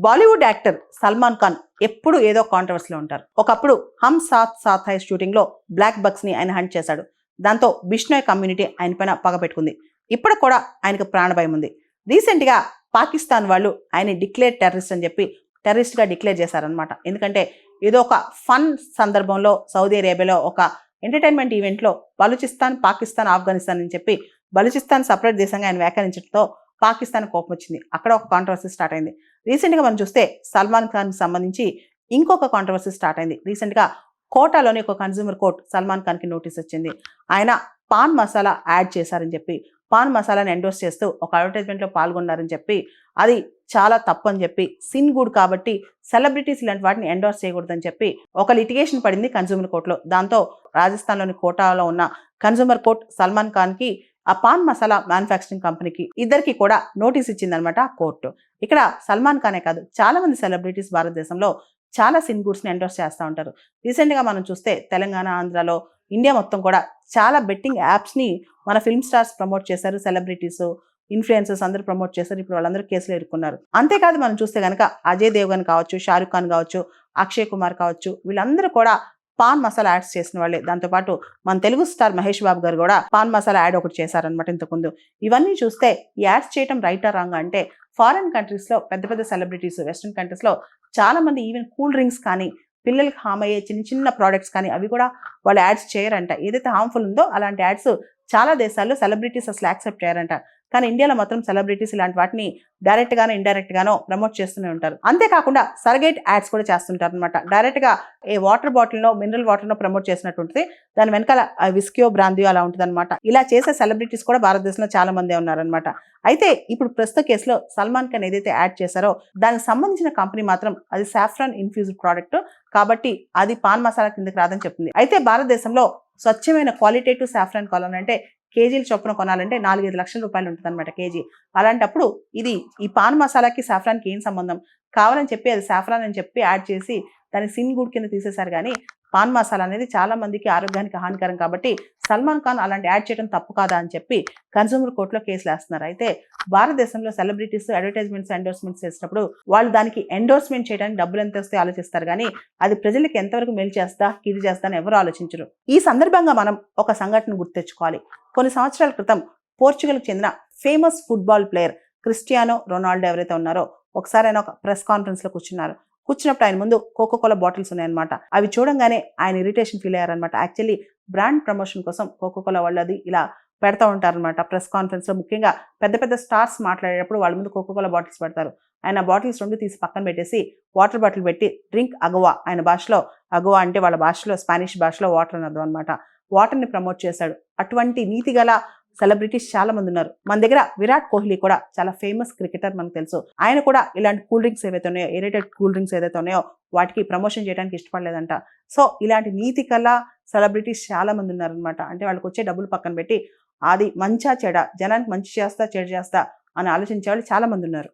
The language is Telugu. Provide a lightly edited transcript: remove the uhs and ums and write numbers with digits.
బాలీవుడ్ యాక్టర్ సల్మాన్ ఖాన్ ఎప్పుడు ఏదో కాంట్రవర్సీలో ఉంటారు. ఒకప్పుడు హమ్ సాత్ సాత్ హై షూటింగ్ లో బ్లాక్ బక్స్ ని ఆయన హంట్ చేశాడు. దాంతో బిష్నోయ్ కమ్యూనిటీ ఆయన పైన పగపెట్టుకుంది. ఇప్పుడు కూడా ఆయనకు ప్రాణభయం ఉంది. రీసెంట్ గా పాకిస్తాన్ వాళ్ళు ఆయన డిక్లేర్ టెర్రరిస్ట్ అని చెప్పి టెర్రరిస్ట్ గా డిక్లేర్ చేశారనమాట. ఎందుకంటే ఏదో ఒక ఫన్ సందర్భంలో సౌదీ అరేబియాలో ఒక ఎంటర్టైన్మెంట్ ఈవెంట్ లో బలూచిస్తాన్, పాకిస్తాన్, ఆఫ్ఘనిస్తాన్ అని చెప్పి బలూచిస్తాన్ సపరేట్ దేశంగా ఆయన వ్యాఖ్యానించడంతో పాకిస్తాన్ కోపం వచ్చింది. అక్కడ ఒక కాంట్రవర్సీ స్టార్ట్ అయింది. రీసెంట్ గా మనం చూస్తే సల్మాన్ ఖాన్ కి సంబంధించి ఇంకొక కాంట్రవర్సీ స్టార్ట్ అయింది. రీసెంట్ గా కోటాలోని ఒక కన్స్యూమర్ కోర్ట్ సల్మాన్ ఖాన్ కి నోటీస్ వచ్చింది. ఆయన పాన్ మసాలా యాడ్ చేశారని చెప్పి, పాన్ మసాలాని ఎండోర్స్ చేస్తూ ఒక అడ్వర్టైజ్మెంట్ లో పాల్గొన్నారని చెప్పి, అది చాలా తప్పు అని చెప్పి, సిన్ గుడ్ కాబట్టి సెలబ్రిటీస్ ఇలాంటి వాటిని ఎండోర్స్ చేయకూడదని చెప్పి ఒక లిటిగేషన్ పడింది కన్స్యూమర్ కోర్టులో. దాంతో రాజస్థాన్ లోని కోటాలో ఉన్న కన్స్యూమర్ కోర్ట్ సల్మాన్ ఖాన్ కి, ఆ పాన్ మసాలా మ్యానుఫ్యాక్చరింగ్ కంపెనీకి ఇద్దరికి కూడా నోటీస్ ఇచ్చిందనమాట కోర్టు. ఇక్కడ సల్మాన్ ఖానే కాదు, చాలా మంది సెలబ్రిటీస్ భారతదేశంలో చాలా సిన్ గుడ్స్ ని ఎండోర్స్ చేస్తూ ఉంటారు. రీసెంట్ గా మనం చూస్తే తెలంగాణ, ఆంధ్రాలో, ఇండియా మొత్తం కూడా చాలా బెట్టింగ్ యాప్స్ ని మన ఫిల్మ్ స్టార్స్ ప్రమోట్ చేశారు. సెలబ్రిటీస్, ఇన్ఫ్లుయెన్సర్స్ అందరూ ప్రమోట్ చేశారు. ఇప్పుడు వాళ్ళందరూ కేసులు ఎదుర్కొన్నారు. అంతేకాదు మనం చూస్తే కనుక అజయ్ దేవ్గన్ కావచ్చు, షారుఖ్ ఖాన్ కావచ్చు, అక్షయ్ కుమార్ కావచ్చు, వీళ్ళందరూ కూడా పాన్ మసాలా యాడ్స్ చేసిన వాళ్ళే. దాంతోపాటు మన తెలుగు స్టార్ మహేష్ బాబు గారు కూడా పాన్ మసాలా యాడ్ ఒకటి చేశారనమాట ఇంతకుముందు. ఇవన్నీ చూస్తే ఈ యాడ్స్ చేయడం రైటా రాంగ్ అంటే, ఫారిన్ కంట్రీస్ లో పెద్ద పెద్ద సెలబ్రిటీస్, వెస్ట్రన్ కంట్రీస్ లో చాలా మంది ఈవెన్ కూల్ డ్రింక్స్ కానీ, పిల్లలకి హామ్ అయ్యే చిన్న చిన్న ప్రోడక్ట్స్ కానీ అవి కూడా వాళ్ళు యాడ్స్ చేయరంట. ఏదైతే హార్మ్ఫుల్ ఉందో అలాంటి యాడ్స్ చాలా దేశాల్లో సెలబ్రిటీస్ అసలు యాక్సెప్ట్ చేయరంట. కానీ ఇండియాలో మాత్రం సెలబ్రిటీస్ ఇలాంటి వాటిని డైరెక్ట్ గానో ఇండైరెక్ట్ గానో ప్రమోట్ చేస్తూనే ఉంటారు. అంతేకాకుండా సర్గేట్ యాడ్స్ కూడా చేస్తుంటారు అనమాట. డైరెక్ట్ గా ఏ వాటర్ బాటిల్ నో, మినరల్ వాటర్ నో ప్రమోట్ చేసినట్టు ఉంటుంది. దాని వెనకాల విస్కియో, బ్రాందియో అలా ఉంటుంది అనమాట. ఇలా చేసే సెలబ్రిటీస్ కూడా భారతదేశంలో చాలా మందే ఉన్నారనమాట. అయితే ఇప్పుడు ప్రస్తుత కేసులో సల్మాన్ ఖాన్ ఏదైతే యాడ్ చేశారో దానికి సంబంధించిన కంపెనీ మాత్రం అది సాఫ్రాన్ ఇన్ఫ్యూజ్డ్ ప్రోడక్ట్ కాబట్టి అది పాన్ మసాలా కిందకి రాదని చెప్తుంది. అయితే భారతదేశంలో స్వచ్ఛమైన క్వాలిటేటివ్ సాఫ్రాన్ కొనాలంటే, కేజీలు చొప్పున కొనాలంటే 4-5 లక్షల రూపాయలు ఉంటుంది అనమాట కేజీ. అలాంటప్పుడు ఇది ఈ పాన్ మసాలాకి సాఫ్రాన్కి ఏం సంబంధం? కావాలని చెప్పి అది సాఫ్రాన్ అని చెప్పి యాడ్ చేసి దాన్ని సిన్ గుడ్ కింద తీసేశారు. కానీ పాన్ మసాలా అనేది చాలా మందికి ఆరోగ్యానికి హానికరం కాబట్టి సల్మాన్ ఖాన్ అలాంటి యాడ్ చేయడం తప్పు కాదా అని చెప్పి కన్స్యూమర్ కోర్టులో కేసులు వేస్తున్నారు. అయితే భారతదేశంలో సెలబ్రిటీస్ అడ్వర్టైజ్మెంట్స్, ఎండోర్స్మెంట్స్ చేసినప్పుడు వాళ్ళు దానికి ఎండోర్స్మెంట్ చేయడానికి డబ్బులు ఎంత వస్తే ఆలోచిస్తారు. కానీ అది ప్రజలకు ఎంతవరకు మేలు చేస్తా, కీడు చేస్తా అని ఎవరు ఆలోచించరు. ఈ సందర్భంగా మనం ఒక సంఘటన గుర్తు తెచ్చుకోవాలి. కొన్ని సంవత్సరాల క్రితం పోర్చుగల్కి చెందిన famous football player Cristiano Ronaldo ఎవరైతే ఉన్నారో, ఒకసారి ఆయన ఒక ప్రెస్ కాన్ఫరెన్స్ లో కూర్చున్నప్పుడు ఆయన ముందు కోకోకోలా బాటిల్స్ ఉన్నాయన్నమాట. అవి చూడంగానే ఆయన ఇరిటేషన్ ఫీల్ అయ్యారనమాట. యాక్చువల్లీ బ్రాండ్ ప్రమోషన్ కోసం కోకోకోలా వాళ్ళు అది ఇలా పెడతా ఉంటారనమాట ప్రెస్ కాన్ఫరెన్స్ లో. ముఖ్యంగా పెద్ద పెద్ద స్టార్స్ మాట్లాడేటప్పుడు వాళ్ళ ముందు కోకోకోలా బాటిల్స్ పెడతారు. ఆయన బాటిల్స్ 2 తీసి పక్కన పెట్టేసి వాటర్ బాటిల్ పెట్టి డ్రింక్ అగవా, ఆయన భాషలో అగవా అంటే వాళ్ళ భాషలో, స్పానిష్ భాషలో వాటర్ అని అర్థం అనమాట, వాటర్ ని ప్రమోట్ చేశాడు. అటువంటి నీతి గల సెలబ్రిటీస్ చాలా మంది ఉన్నారు. మన దగ్గర విరాట్ కోహ్లీ కూడా చాలా ఫేమస్ క్రికెటర్, మనకు తెలుసు. ఆయన కూడా ఇలాంటి కూల్ డ్రింక్స్ ఏవైతే ఉన్నాయో, ఏరేటెడ్ కూల్ డ్రింక్స్ ఏదైతే ఉన్నాయో వాటికి ప్రమోషన్ చేయడానికి ఇష్టపడలేదంట. సో ఇలాంటి నీతి కల సెలబ్రిటీస్ చాలా మంది ఉన్నారనమాట. అంటే వాళ్ళకి వచ్చే డబ్బులు పక్కన పెట్టి అది మంచా చెడ, జనానికి మంచి చేస్తా చెడు చేస్తా అని ఆలోచించే వాళ్ళు చాలా మంది ఉన్నారు.